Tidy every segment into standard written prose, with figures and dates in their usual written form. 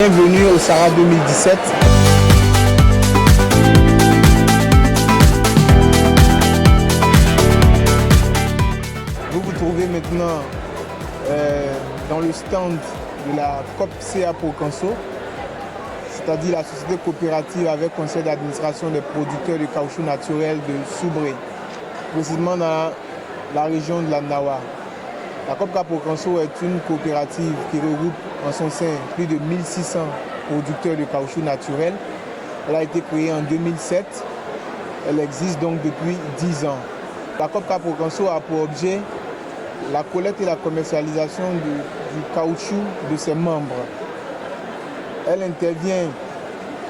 Bienvenue au Sahara 2017. Vous vous trouvez maintenant dans le stand de la COP-CA Procanso, c'est-à-dire la société coopérative avec conseil d'administration des producteurs de caoutchouc naturel de Soubré, précisément dans la région de la Nawa. La COP-CA Procanso est une coopérative qui regroupe en son sein plus de 1600 producteurs de caoutchouc naturel. Elle a été créée en 2007. Elle existe donc depuis 10 ans. La COP-CA Procanso a pour objet la collecte et la commercialisation du caoutchouc de ses membres. Elle intervient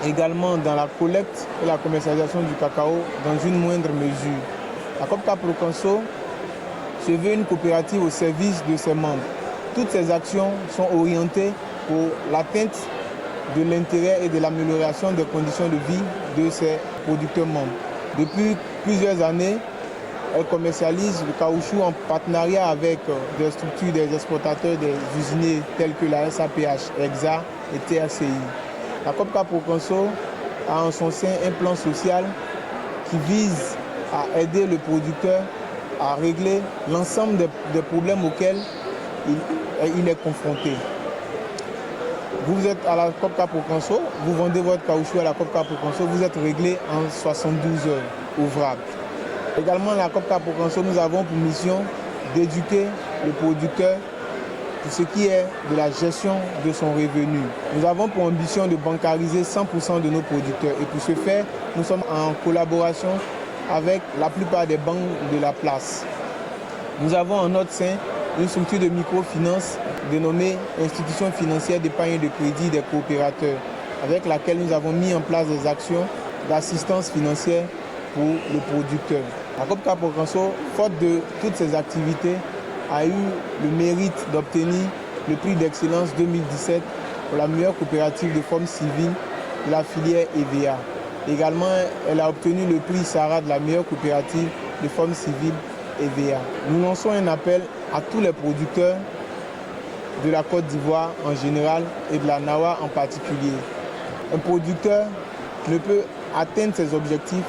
également dans la collecte et la commercialisation du cacao dans une moindre mesure. La COP-CA Procanso se veut une coopérative au service de ses membres. Toutes ces actions sont orientées pour l'atteinte de l'intérêt et de l'amélioration des conditions de vie de ses producteurs membres. Depuis plusieurs années, elle commercialise le caoutchouc en partenariat avec des structures, des exportateurs, des usiniers tels que la SAPH, EXA et TRCI. La COP-CA Procanso a en son sein un plan social qui vise à aider le producteur à régler l'ensemble des problèmes auxquels il est confronté. Vous êtes à la COP-CA Procanso, vous vendez votre caoutchouc à la COP-CA Procanso, vous êtes réglé en 72 heures ouvrables. Également, à la COP-CA Procanso, nous avons pour mission d'éduquer le producteur pour ce qui est de la gestion de son revenu. Nous avons pour ambition de bancariser 100% de nos producteurs et pour ce faire, nous sommes en collaboration avec la plupart des banques de la place. Nous avons en notre sein une structure de microfinance dénommée Institution financière d'épargne et de crédit des coopérateurs, avec laquelle nous avons mis en place des actions d'assistance financière pour le producteur. La COP-CA Procanso, faute de toutes ces activités, a eu le mérite d'obtenir le prix d'excellence 2017 pour la meilleure coopérative de forme civile de la filière EVA. Également, elle a obtenu le prix Sahara de la meilleure coopérative de forme civile EVA. Nous lançons un appel à tous les producteurs de la Côte d'Ivoire en général et de la Nawa en particulier. Un producteur ne peut atteindre ses objectifs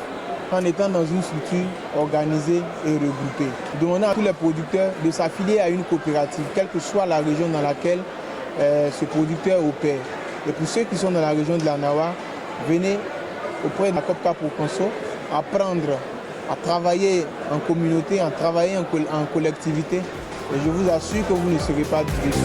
en étant dans une structure organisée et regroupée. Nous demandons à tous les producteurs de s'affilier à une coopérative, quelle que soit la région dans laquelle ce producteur opère. Et pour ceux qui sont dans la région de la Nawa, venez auprès de la COP-CA Procanso, apprendre à travailler en communauté, à travailler en collectivité. Et je vous assure que vous ne serez pas déçus.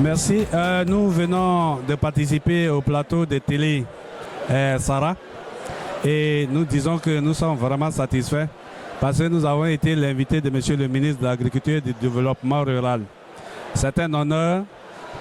Merci. Nous venons de participer au plateau de télé Sarah et nous disons que nous sommes vraiment satisfaits parce que nous avons été l'invité de Monsieur le ministre de l'Agriculture et du Développement rural. C'est un honneur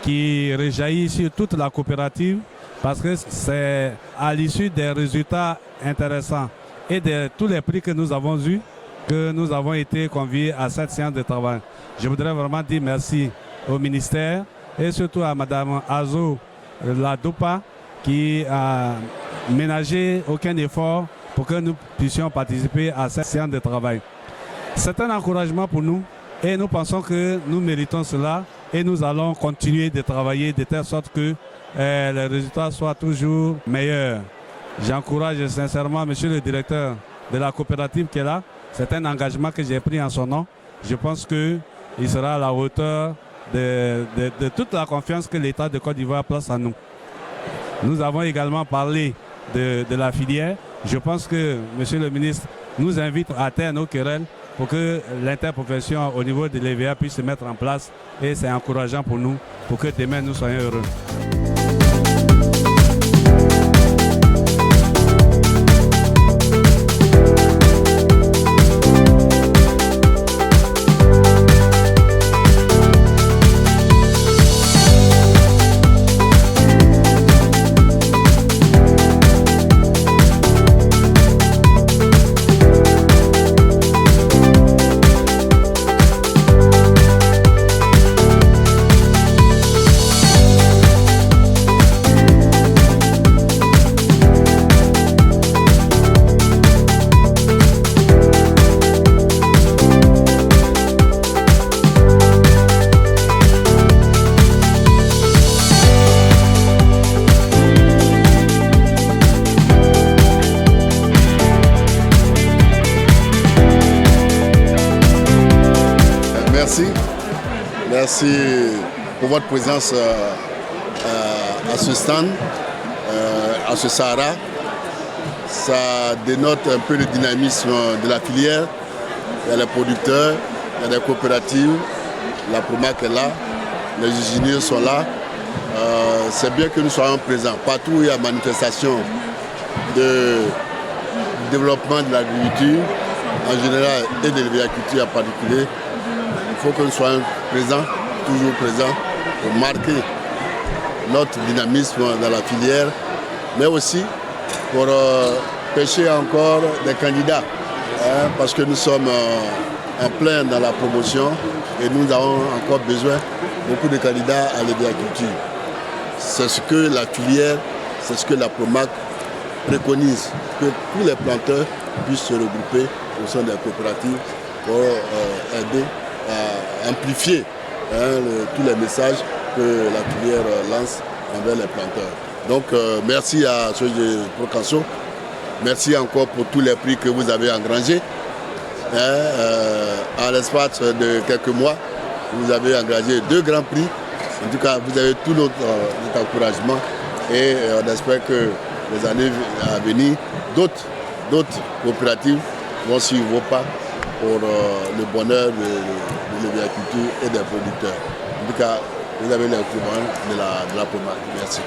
qui rejaillit sur toute la coopérative parce que c'est à l'issue des résultats intéressants et de tous les prix que nous avons eus que nous avons été conviés à cette séance de travail. Je voudrais vraiment dire merci au ministère et surtout à Mme Azo Ladopa qui a ménagé aucun effort pour que nous puissions participer à cette séance de travail. C'est un encouragement pour nous et nous pensons que nous méritons cela et nous allons continuer de travailler de telle sorte que les résultats soient toujours meilleurs. J'encourage sincèrement Monsieur le directeur de la coopérative qui est là. C'est un engagement que j'ai pris en son nom. Je pense qu'il sera à la hauteur de toute la confiance que l'État de Côte d'Ivoire place en nous. Nous avons également parlé de la filière. Je pense que Monsieur le ministre nous invite à taire nos querelles pour que l'interprofession au niveau de l'EVA puisse se mettre en place et c'est encourageant pour nous pour que demain nous soyons heureux. merci. Merci pour votre présence à ce stand, à ce Sahara. Ça dénote un peu le dynamisme de la filière. Il y a les producteurs, il y a des coopératives, la Promac est là, les ingénieurs sont là. C'est bien que nous soyons présents. Partout où il y a manifestation de développement de l'agriculture, en général, et de l'agriculture en particulier, il faut que nous soyons présents, toujours présents, pour marquer notre dynamisme dans la filière, mais aussi pour pêcher encore des candidats, parce que nous sommes en plein dans la promotion et nous avons encore besoin beaucoup de candidats à l'agriculture. C'est ce que la filière, c'est ce que la Promac préconise, que tous les planteurs puissent se regrouper au sein des coopératives pour aider à amplifier tous les messages que la filière lance envers les planteurs. Donc merci à ceux de Procanso, merci encore pour tous les prix que vous avez engrangés. En l'espace de quelques mois, vous avez engrangé 2 grands prix. En tout cas, vous avez tout notre encouragement et on espère que les années à venir, d'autres coopératives vont suivre vos pas pour le bonheur de l'agriculture et des producteurs. En tout cas, vous avez l'instrument de la Promac. Merci.